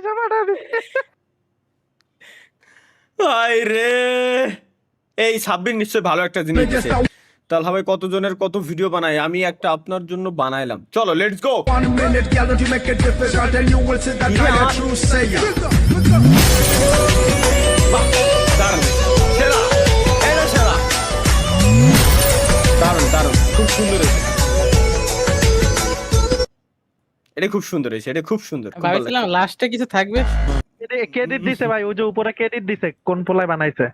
পয়সা পাঠাবি হাই রে এই সাব্বির নিশ্চয় ভালো একটা জিনিস দিছে তাহলে ভাই কতজনের কত ভিডিও বানাই আমি একটা আপনার জন্য বানাইলাম চলো let's go 1 minute, girl, you make it difficult, and you will see that I am true sayer. দারুন সেরা এটা সেরা দারুন দারুন খুব সুন্দর হয়েছে এটা খুব সুন্দর হয়েছে এটা খুব সুন্দর খুব ভালো ভাবছিলাম লাস্টে কিছু থাকবে। ক্রেডিট দিছে ভাই, ওই যে উপরে ক্রেডিট দিছে, কোন পোলায় বানাইছে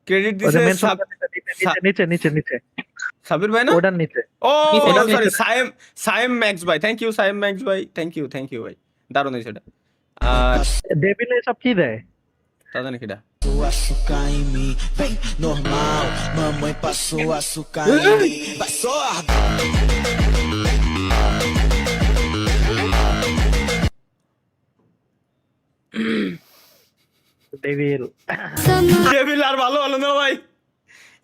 ক্রেডিট ওই যে দিছে mention নিচে নিচে নিচে সাবির ভাই না ওটার নিচে। ও নিচে, সরি নিচে। সায়েম ম্যাক্স ভাই থ্যাংক ইউ সায়েম ম্যাক্স ভাই থ্যাংক ইউ ভাই দারুণ হয়েছে এটা আর ডেভিল এসব কি দেয়? তা জানি কিটা Açúcar em mim, vem normal. Mamãe passou açúcar em mim. Passou a devil devil আর ভালো ভালো না ভাই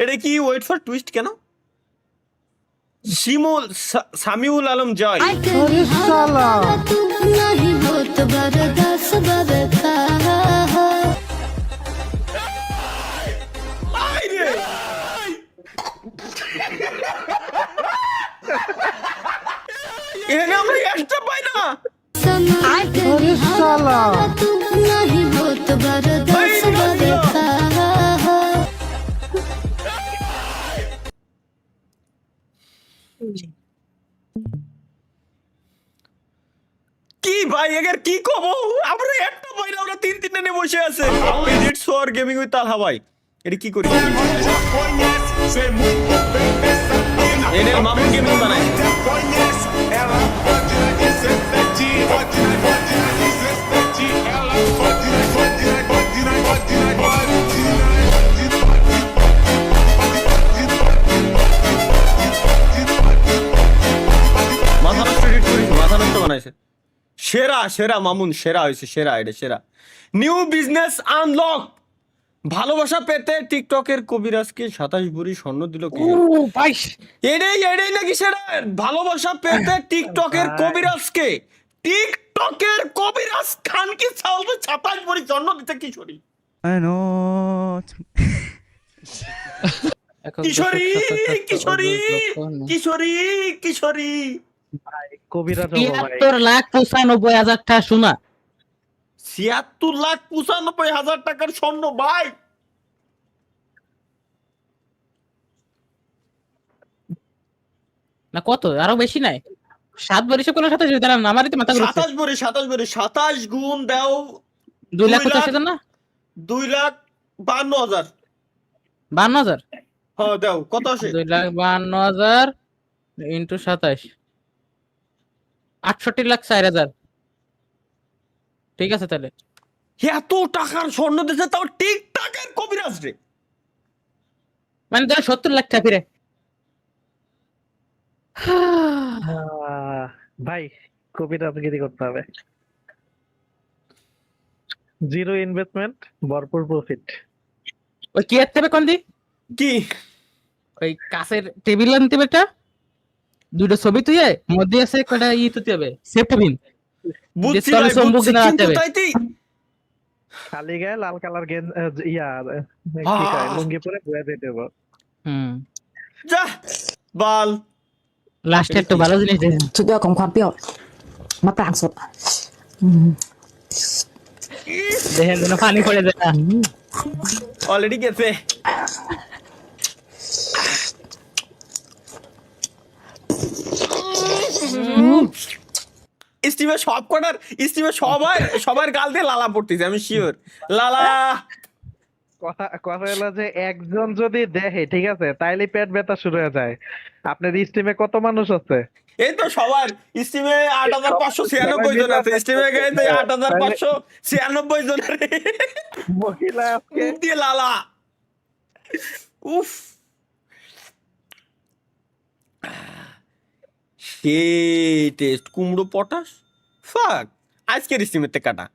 এটা কি ওয়েট ফর টুইস্ট কেন সামিউল আলম জয় আইরে! এখানে আমরা এক্সট্রা পাই না কি ভাই এর কি কব আমরা একটা পাই না আমরা তিন তিনটা নিয়ে বসে আছে এডিট সোর গেমিং উইথ তালহা ভাই এটা কি করি এনে মামুন গেমিং বানাই মাথা নষ্ট এডিট করিস মাথা নষ্ট বানাইছে সেরা সেরা মামুন সেরা হয়েছে সেরা এটা সেরা নিউ বিজনেস আনলক ভালোবাসা পেতে টিকটকের কবিরাজকে 27 ভরি স্বর্ণ দিল কে ভাই এটাই নাকি সেরা ভালোবাসা পেতে টিকটকের কবিরাজকে টিকটকের কবিরাজ খানকে চালতে 27 ভরি স্বর্ণ দিতে কিশোরী কিশোরী কিশোরী কিশোরী কিশোরী ভাই কবিরাজ হবো ভাই। ৭৩,৯৫,০০০ টাকা শোনা ৭৬,৯৫,০০০ টাকার স্বর্ণ ভাই না কত আরো বেশি নাই ৭ বরিশে কোন ২৭ দাঁড়ান আমারই তো মাথা ঘুরছে 27 ভরি 27 গুণ দাও ২,৫০,০০০ না 2,৫২,০০০ ৫২,০০০ হ্যাঁ দাও কত আসে ২,৫২,০০০ ইন্টু ২৭ ৬৮,০০,০০০ ঠিক আছে তাহলে এত টাকার স্বর্ণ দিছে তাও টিকটকের কবিরাজ রে মানে ধর ৭০ লাখ টাকা ফিরে ভাই কবিরাজগিরি করতে হবে, জিরো ইনভেস্টমেন্ট ভরপুর প্রফিট। ওই কি আনতে হবে কোন দি কি ওই কাছের টেবিল আনতে হবে একটা দুটো ছবি তুই মধ্যে আছে কয়টা ই তুই হবে সেফটি পিন বুঝছি তলে ভাই, চম্বুক বুঝছি, না কিন্তু রাখতে হবে। তাইতেই খালি গায়ে লাল কালার ইয়া কি আহ। কয় লুঙ্গি পরে বয়ে দিতে হবে। হুম যা বাল লাস্টে একটু ভালো জিনিস দেখেন สุดยอดของความเปรี้ยวมะปรางสด দেখেন যেন পানি পড়ে যায় না অলরেডি গেছে স্টিমে সব কটার স্টিমে সবার গাল দিয়ে লালা পড়তেছে আমি শিওর লালা কথা হলো যে একজন যদি দেখে ঠিক আছে তাইলে পেট ব্যথা শুরু হয়ে যায়। আপনার স্টিমে কত মানুষ আছে? এই তো সবার স্টিমে ৮৫৯৬ জন আছে স্টিমে গেছে ৮৫৯৬ জনের মহিলা আজকে মুখ দিয়ে লালা উফ সেই টেস্ট কুমড়ো পটাশ ফাক আজকের স্টিমেতে কাটা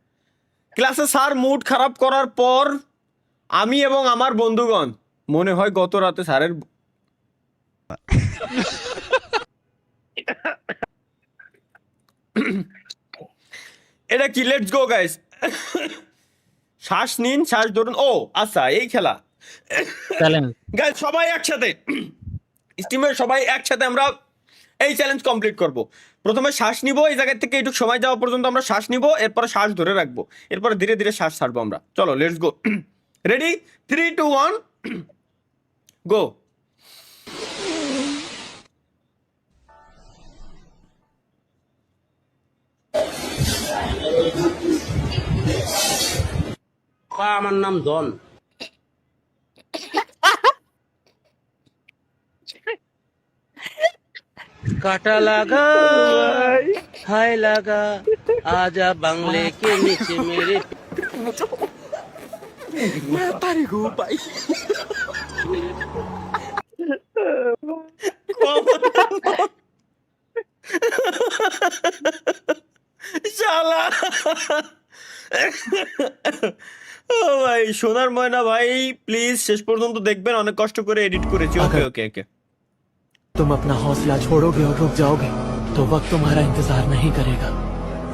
ক্লাসে স্যার মুড খারাপ করার পর আমি এবং আমার বন্ধুগণ মনে হয় গত রাতে স্যারের এটা কি? Let's go guys. শ্বাস নিন, শ্বাস ধরুন। ও আচ্ছা, এই খেলা। চ্যালেঞ্জ। গাইস সবাই একসাথে, স্টিমের সবাই একসাথে আমরা এই চ্যালেঞ্জ কমপ্লিট করব। প্রথমে শ্বাস নিব, এই জায়গা থেকে একটু সময় যাওয়া পর্যন্ত আমরা শ্বাস নিব, এরপরে শ্বাস ধরে রাখবো, এরপরে ধীরে ধীরে শ্বাস ছাড়বো আমরা। চলো লেটস গো। রেডি? 3 2 1 গো। আমার নাম জন। काटा लगा हाय लगा आजा बंगले के नीचे मेरे শালা। ও ভাই, সোনার ময়না ভাই, প্লিজ শেষ পর্যন্ত দেখবেন, অনেক কষ্ট করে এডিট করেছি। ওকে ওকে ওকে। तुम अपना हौसला छोड़ोगे और रुक जाओगे तो वक्त तुम्हारा इंतजार नहीं करेगा।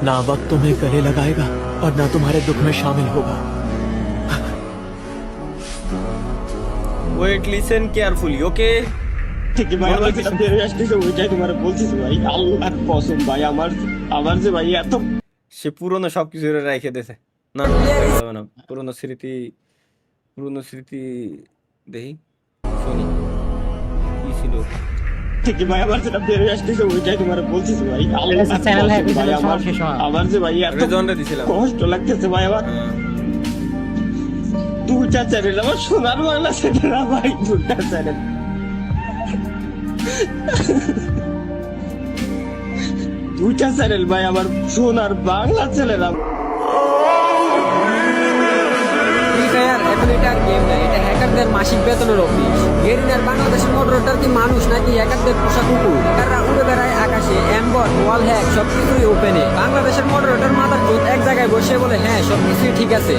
ना वक्त तुम्हें गले लगाएगा और ना तुम्हारे दुख में शामिल होगा। Wait, listen carefully. ওকে ঠিক ভাই আমার যেটা বেরিয়ে আসতেছে ওইটাই তোমার বলছিস ভাই। আল্লাহর কসম ভাই, আমার যে ভাই এত সে পুরনো সবকিছু রেখে দিয়েছে। না হবে না, পুরনো স্মৃতি দেখি, শুনি কি ছিল। ঠিক ভাই আমার যেটা বেরিয়ে আসতেছে ওইটাই তোমার বলছিস ভাই। আল্লাহর চ্যানেল হ্যাক কসম ভাই, হয়েছিল, শেষ হয়। আমার যে ভাই এত রেজন্ডে দিছিলাম। কষ্ট লাগতেছে ভাই আমার। দুটা চ্যানেল আমার সোনার বাংলা চ্যানেল ভাই, দুটা চ্যানেল। দুইটা চ্যানেল ভাই আমার সোনার বাংলা চ্যানেল। ফ্রি ফায়ার এখন এটা আর গেম না, এটা হ্যাকারদের মাসিক বেতনের অফিস। গেরিনার বাংলাদেশের মডারেটর কি মানুষ নাকি হ্যাকারদের পোষা কুকুর? হ্যাকাররা উড়ে বেড়ায় আকাশে, অ্যাম্বট, ওয়াল হ্যাক সবকিছুই ওপেনে। বাংলাদেশের মডারেটর মাথার চোদ এক জায়গায় বসে বলে হ্যাঁ সবকিছুই ঠিক আছে।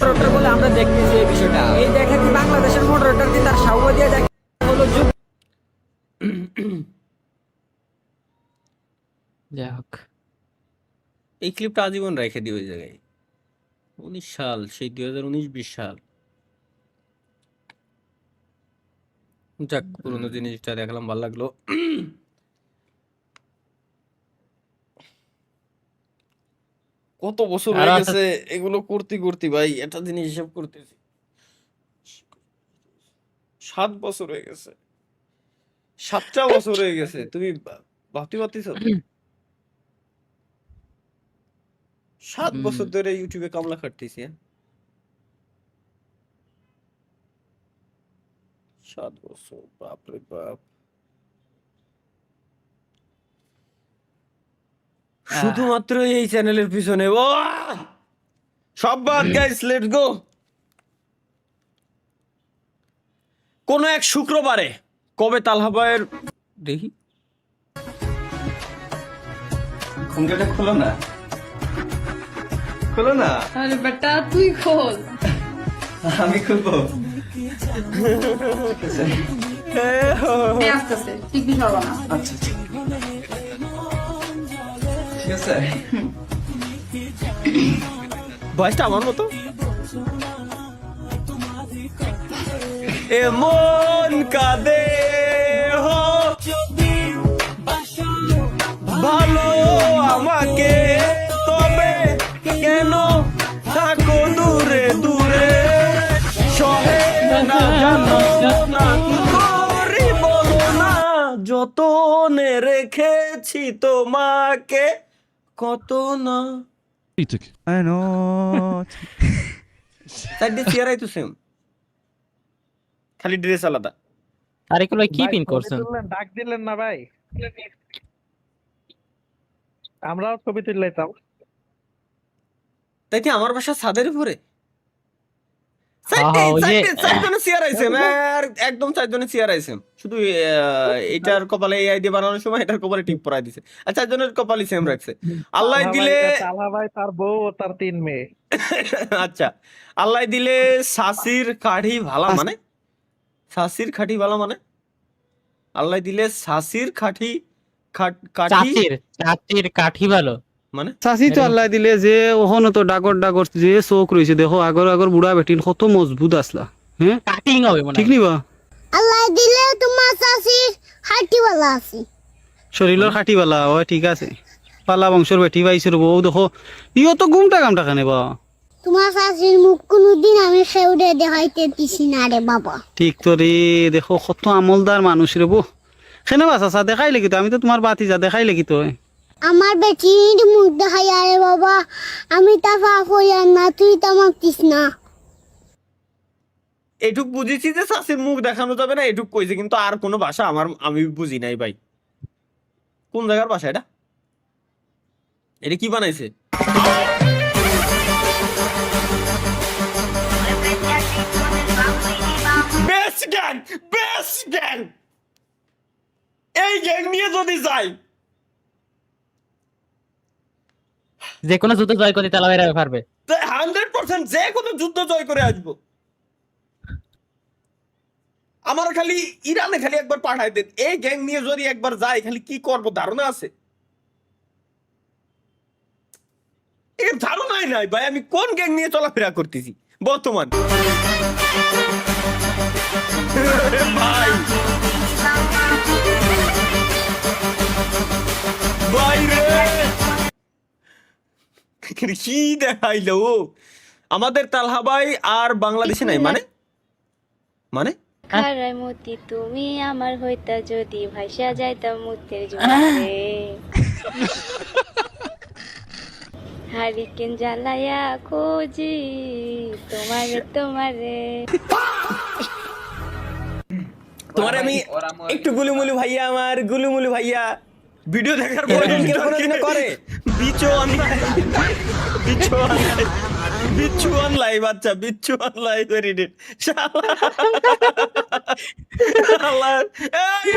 মডারেটর বলে আমরা দেখতেছি এই বিষয়টা। এই দেখে কি বাংলাদেশের মডারেটর কি তার সাহস দিয়ে দেখে হলো যুগ। যাই হোক, এই ক্লিপটা আজীবন রেখে দিই ওই জায়গায়। 19 সাল, সেই 2019-20 সাল। যাক, পুরোনো জিনিসটা দেখলাম, ভালো লাগলো। কত বছর হয়ে গেছে এগুলো করতে করতে ভাই, একটা জিনিস হিসাব করতেছি, 7 বছর হয়ে গেছে, 7টা বছর হয়ে গেছে। তুমি ভাবতে পারতেছ? 7 বছর ধরে ইউটিউবে কামলা খাটতেছি। 7 বছর, বাপরে বাপ। শুধুমাত্র এই চ্যানেলের পিছনে। ও সব বাদ গাইস, লেটস গো। কোন এক শুক্রবারে কবে তালহা ভাইয়ের দেখি ঘুমটাটা খোলো না, খোলো না। আরে বেটা তুই খোল। আমি খুলবো। আসতেছে ঠিক দিন হবে না। আচ্ছা ঠিক আছে। ভয়েসটা আমার মতো। এমন কাঁদে হো ভালো আমাকে, তবে কেন থাকো দূরে দূরে, সহে না জানো না করি বলো না, যতনে রেখেছি তোমাকে কত না। I know. সাইডে চেয়ারাই তো সেম, খালি ড্রেস আলাদা। আরেকগুলো কি ভাই, পিন ছবি করছেন? তুললেন, ডাক দিলেন না ভাই? আমরাও ছবি তুললাইতাম। তাই কি আমার বাসা ছাদের উপরে? ওই যে চারজনে চেয়ার আইছে, একদম চারজনে চেয়ার আইছে। শুধু এটার কপালে এই আইডিয়া বানানোর সময় এটার কপালে টিপ পরাই দিছে, আর চারজনের কপালই সেম রাখছে। আল্লাহ দিলে তালহা ভাই, তার বউ ও তার 3 মেয়ে। আচ্ছা, আল্লাহ দিলে শাসির কাঠি ভালা মানে, শাসির খাটি ভালা মানে, আল্লাহ দিলে শাসির কাঠি কাঠি চাচির কাঠি ভালো। মানে চাচি তো আল্লাহ দিলে যে ওখানে তো ডাগর ডাগর যে চোখ রয়েছে দেখো আগর আগর বুড়া বেটিন কত মজবুত আসলা হ্যাঁ কাটিং হবে মনে ঠিক নিবা আল্লাহ দিলে তোমার চাষির হাঁটিওয়ালা আছে শরীরের খাটি বালা হয় ঠিক আছে পালা বংশর বেটি পাইছে বউ দেখো ইও তো ঘুমটা কামটা খানে বা তোমার চাষির মুখ কোনোদিন আমি সেউরে দেখাইতে দিছি না রে বাবা ঠিক তো রে দেখো কত আমলদার মানুষ রে বউ সেনে বাসা চা দেখাই লাগি তো আমি তো তোমার বাতি যা দেখাই লাগি তো আমার বেটির মুখ দেখাই আরে বাবা আমি তা পাপ হইয়ার না তুই তো আমার দিস না এটুক বুঝেছি যে চাষির মুখ দেখানো যাবে না এটুক কইছে, কিন্তু আর কোনো ভাষা আমি বুঝি নাই ভাই। কোন জায়গার ভাষা এটা? এটা কি বানাইছে? Best gang, best gang. এই গ্যাং নিয়ে যদি যাই যে কোনো যুদ্ধ জয় করতে তালা বেরা পারবে 100% যে কোনো যুদ্ধ জয় করে আসবো। আমার খালি ইরানে খালি একবার পাঠাই দেন, এই গ্যাং নিয়ে যদি একবার যাই খালি কি করবো ধারণা আছে? এর ধারণাই নাই ভাই আমি কোন গ্যাং নিয়ে চলাফেরা করতেছি বর্তমান। ভাই বাইরে কি দেখাইলো আমাদের তালহা ভাই আর বাংলাদেশে নাই মানে মানে খারাই মতি তুমি আমার হইতা যদি ভাইসা যাইতাম মুতের জলে হারিকেন জ্বালায়া খোঁজি তোমারে তোমারে তোমার আমি একটু গুলুমুলু ভাইয়া আমার গুলুমুলু ভাইয়া ভিডিও দেখার পরে করে বিচো অনলাইন বিচো অনলাইন বিচ্ছু অনলাইন বাচ্চা বিচ্ছু অনলাইন এডিট শালা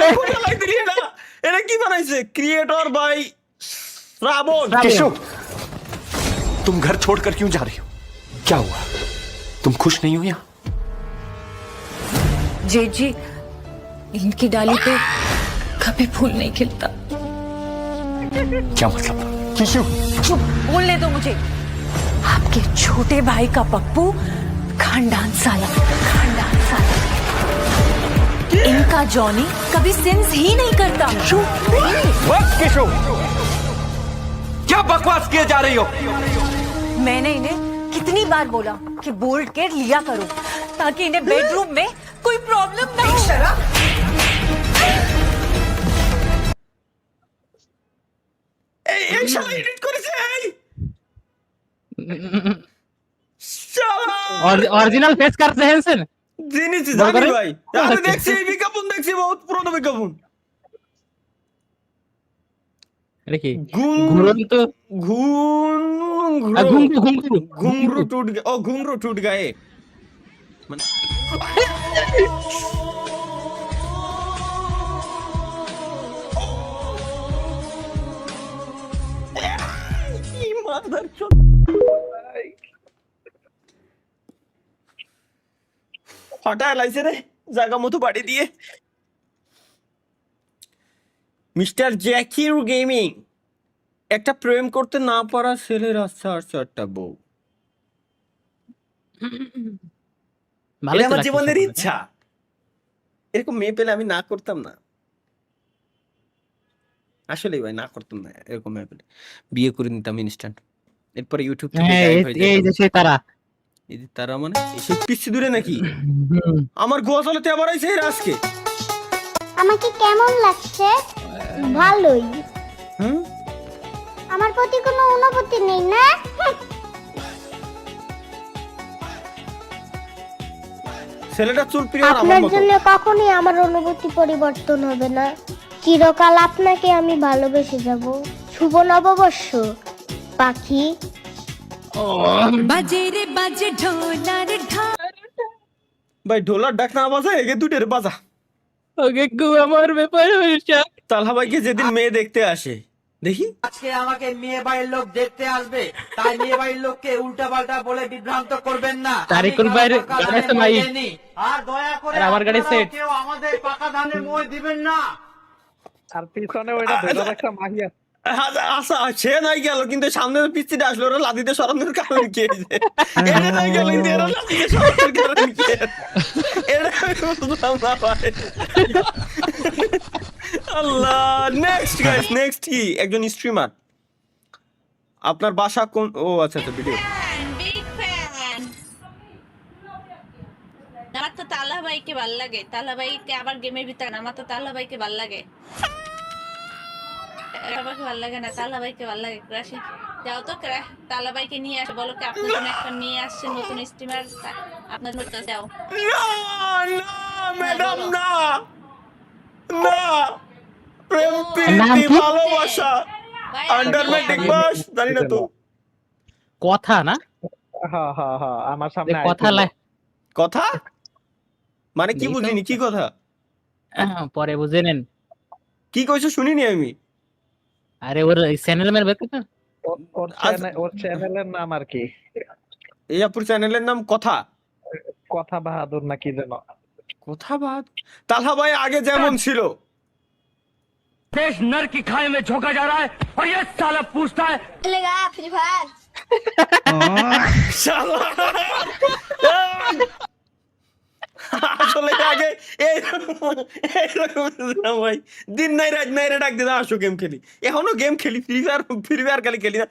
এই কোটা লাইক দিলি না এটা কি বানাইছে ক্রিয়েটর বাই শ্রাবণ। केशव तुम घर छोड़कर क्यों जा रही हो? क्या हुआ? तुम खुश नहीं हो यहाँ? जेठ जी इनकी डाली पे कभी फूल नहीं खिलता। क्या मतलब? केशव चुप बोलने दो मुझे। आपके छोटे भाई का पप्पू खानदान साला इनका जॉनी कभी सिंस ही नहीं करता। बस केशव क्या बकवास किए जा रही हो? मैंने इन्हें कितनी बार बोला कि बोल्ट केयर लिया करो ताकि इन्हें बेडरूम में कोई प्रॉब्लम ना हो। এই শালা এডিট করেছে এই শালা অরিজিনাল ফেস করতে হেনছেন জিনিস জানি ভাই আমি দেখছি এই বিজ্ঞাপন দেখছি বহুত পুরনো বিজ্ঞাপন। এটা কি ঘুম ঘুরন্ত ঘুমরু টুট ও ঘুমরু টুট গায়ে মানে এই মাদার চোদ হঠাৎ লাইছে রে জায়গা মতো বাড়ি দিয়ে। মিস্টার জ্যাকির গেমিং একটা প্রেম করতে না পারা ছেলের আচ্ছা আচ্ছা একটা বউ ভালো এটা আমার জীবনের ইচ্ছা। এরকম মেয়ে পেলে আমি না করতাম না আসলে ভাই না করতাম না এরকম মেয়ে পেলে বিয়ে করে নিতাম ইনস্ট্যান্ট। এরপরে ইউটিউব থেকে এই যে সে তারা এই যে তারা মানে এসে পিচ্ছি দূরে নাকি আমার গোয়ালতে আবার আইছে আজকে। আমাকে কেমন লাগছে ভালোই হুম আমার প্রতি কোনো অনুভূতি নেই না ছেলেটা চুল প্রিয় আমার আপনার মতো জন্য কখনোই আমার অনুভূতি পরিবর্তন হবে না চিরকাল আপনাকে আমি ভালোবেসে যাব শুভ নববর্ষ পাখি বাজে রে বাজে ঢোলার ঢাক ভাই ঢোলার ডাক না বাজা এগে দুটের বাজা ওকে গো আমার ব্যাপার হইছে তালহা ভাইকে যেদিন মেয়ে দেখতে আসে দেখি আজকে আমাকে মেয়ে বাড়ির লোক দেখতে আসবে তাই মেয়ে বাড়ির লোককে উল্টা পাল্টা বলে বিভ্রান্ত করবেন না। তারিকুল ভাইয়ের গাড়ি আছে ভাই আর দয়া করে আর আমার গাড়ি সেট কেউ আমাদের পাকা ধানের মই দিবেন না। আর পিছনে ওইটা ধরে একটা মাহিয়া আচ্ছা সে নাই গেল, কিন্তু সামনে পিস্তিটা আসলো, ওরা লাদিতে সরানোর কারণ কি হয়েছে? এটা নাই গেল, কিন্তু এরা লাদিতে সরানোর কারণ কি? এটা আমি বুঝলাম না ভাই। আল্লাহ। নেক্সট গাইস, নেক্সট কি? একজন স্ট্রিমার। আপনার বাসা কোন? ও আচ্ছা আচ্ছা, ভিডিও। আমার তো তালা ভাইকে ভাল লাগে, তালা ভাইকে আবার গেমের ভিতরে না, আমার তো তালা ভাইকে ভাল লাগে, সবাইকে ভাল লাগে না, তালা ভাইকে ভাল লাগে। ক্রাশে যাও তো, তালা ভাইকে নিয়ে আসে, বলো কি আপনার জন্য একটা নিয়ে আসছে নতুন স্টিমার, আপনার জন্য যাও। না না ম্যাডাম, না না, প্রেম প্রীতি ভালোবাসা আন্ডারমেটিক বাস জানি না তো। কথা না, হ্যাঁ হ্যাঁ হ্যাঁ, আমার সামনে কথা কথা মানে কি? বুঝিনি কি কথা, পরে বুঝে নেন। কি কইছো শুনিনি আমি। আরে ওর চ্যানেল মেরে বের করতে। ওর চ্যানেলের নাম আর কি? এই আপুর চ্যানেলের নাম কথা কথা বাহাদুর না কি যেন। কথা বাদ। তালহা ভাই আগে যেমন ছিল, देश नर की खाई में झोंका जा रहा है और ये साला पूछता है ফ্রি ফায়ার শালা। আসলে আগে এইরকম ভাই, দিন নাই রাত নাই ডাক দিতে আসো গেম খেলি, এখনো গেম খেলি, ফ্রি ফায়ার খালি খেলি না।